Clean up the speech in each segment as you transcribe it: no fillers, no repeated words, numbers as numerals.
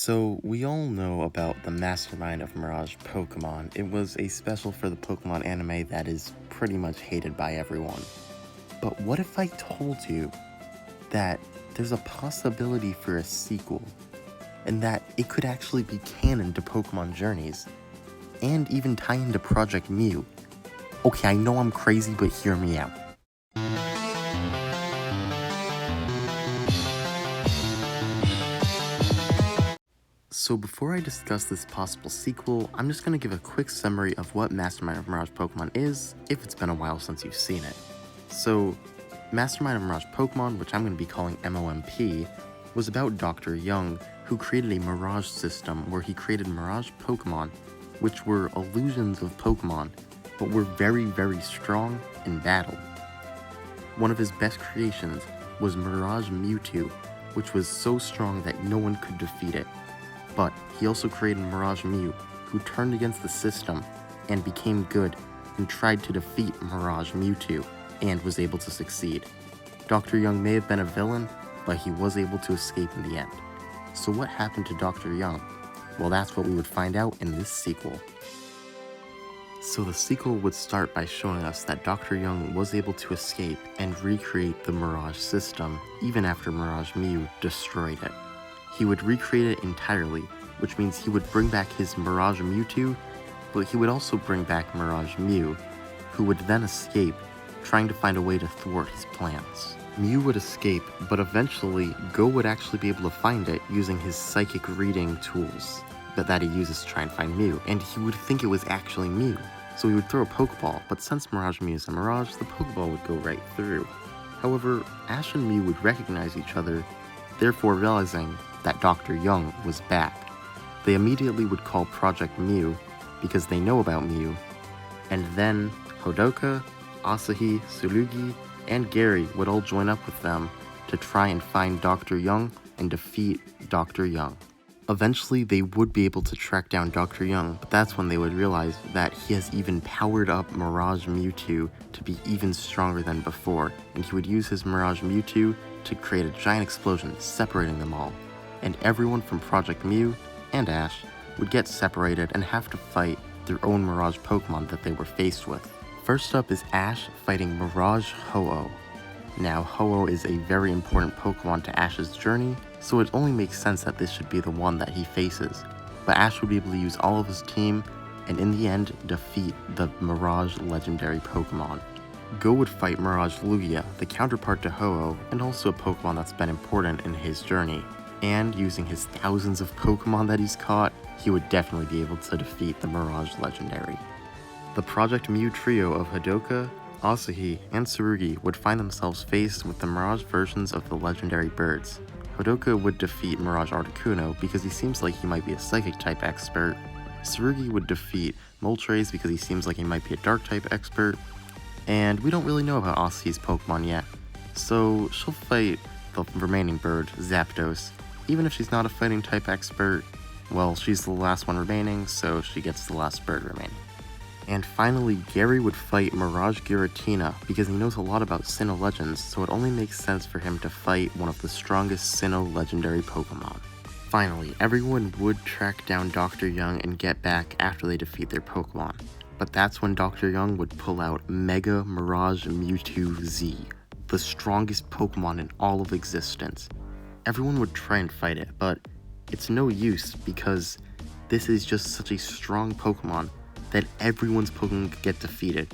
So, we all know about the Mastermind of Mirage Pokemon. It was a special for the Pokemon anime that is pretty much hated by everyone. But what if I told you that there's a possibility for a sequel, and that it could actually be canon to Pokemon Journeys, and even tie into Project Mew? Okay, I know I'm crazy, but hear me out. So before I discuss this possible sequel, I'm just going to give a quick summary of what Mastermind of Mirage Pokemon is, if it's been a while since you've seen it. So, Mastermind of Mirage Pokemon, which I'm going to be calling MOMP, was about Dr. Young, who created a Mirage system where he created Mirage Pokemon, which were illusions of Pokemon, but were very, very strong in battle. One of his best creations was Mirage Mewtwo, which was so strong that no one could defeat it. But he also created Mirage Mew, who turned against the system and became good and tried to defeat Mirage Mewtwo and was able to succeed. Dr. Young may have been a villain, but he was able to escape in the end. So what happened to Dr. Young? Well, that's what we would find out in this sequel. So the sequel would start by showing us that Dr. Young was able to escape and recreate the Mirage system even after Mirage Mew destroyed it. He would recreate it entirely, which means he would bring back his Mirage Mewtwo, but he would also bring back Mirage Mew, who would then escape, trying to find a way to thwart his plans. Mew would escape, but eventually Go would actually be able to find it using his psychic reading tools that he uses to try and find Mew, and he would think it was actually Mew. So he would throw a Pokeball, but since Mirage Mew is a Mirage, the Pokeball would go right through. However, Ash and Mew would recognize each other, therefore realizing that Dr. Young was back. They immediately would call Project Mew because they know about Mew, and then Hodoka, Asahi, Tsurugi, and Gary would all join up with them to try and find Dr. Young and defeat Dr. Young. Eventually, they would be able to track down Dr. Young, but that's when they would realize that he has even powered up Mirage Mewtwo to be even stronger than before, and he would use his Mirage Mewtwo to create a giant explosion, separating them all. And everyone from Project Mew and Ash would get separated and have to fight their own Mirage Pokemon that they were faced with. First up is Ash fighting Mirage Ho-Oh. Now, Ho-Oh is a very important Pokemon to Ash's journey, so it only makes sense that this should be the one that he faces. But Ash would be able to use all of his team, and in the end, defeat the Mirage legendary Pokemon. Go would fight Mirage Lugia, the counterpart to Ho-Oh, and also a Pokemon that's been important in his journey. And using his thousands of Pokemon that he's caught, he would definitely be able to defeat the Mirage legendary. The Project Mew trio of Hodoka, Asahi, and Tsurugi would find themselves faced with the Mirage versions of the legendary birds. Hodoka would defeat Mirage Articuno because he seems like he might be a Psychic-type expert. Tsurugi would defeat Moltres because he seems like he might be a Dark-type expert. And we don't really know about Asahi's Pokemon yet, so she'll fight the remaining bird, Zapdos. Even if she's not a fighting-type expert, well, she's the last one remaining, so she gets the last bird remaining. And finally, Gary would fight Mirage Giratina because he knows a lot about Sinnoh Legends, so it only makes sense for him to fight one of the strongest Sinnoh legendary Pokemon. Finally, everyone would track down Dr. Young and get back after they defeat their Pokemon. But that's when Dr. Young would pull out Mega Mirage Mewtwo Z, the strongest Pokemon in all of existence. Everyone would try and fight it, but it's no use because this is just such a strong Pokemon that everyone's Pokemon could get defeated.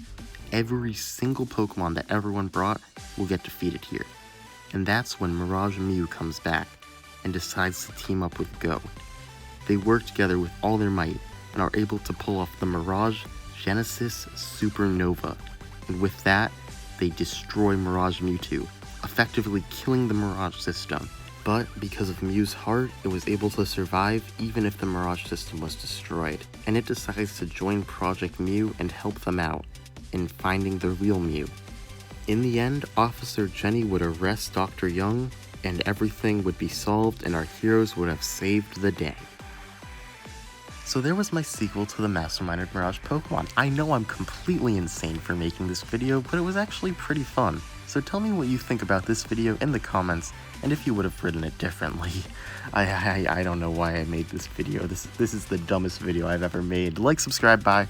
Every single Pokemon that everyone brought will get defeated here. And that's when Mirage Mew comes back and decides to team up with Go. They work together with all their might and are able to pull off the Mirage Genesis Supernova. And with that, they destroy Mirage Mewtwo, effectively killing the Mirage system. But because of Mew's heart, it was able to survive even if the Mirage system was destroyed, and it decides to join Project Mew and help them out in finding the real Mew. In the end, Officer Jenny would arrest Dr. Young, and everything would be solved and our heroes would have saved the day. So there was my sequel to the Mastermind of Mirage Pokemon. I know I'm completely insane for making this video, but it was actually pretty fun. So tell me what you think about this video in the comments, and if you would have written it differently. I don't know why I made this video. This is the dumbest video I've ever made. Like, subscribe, bye.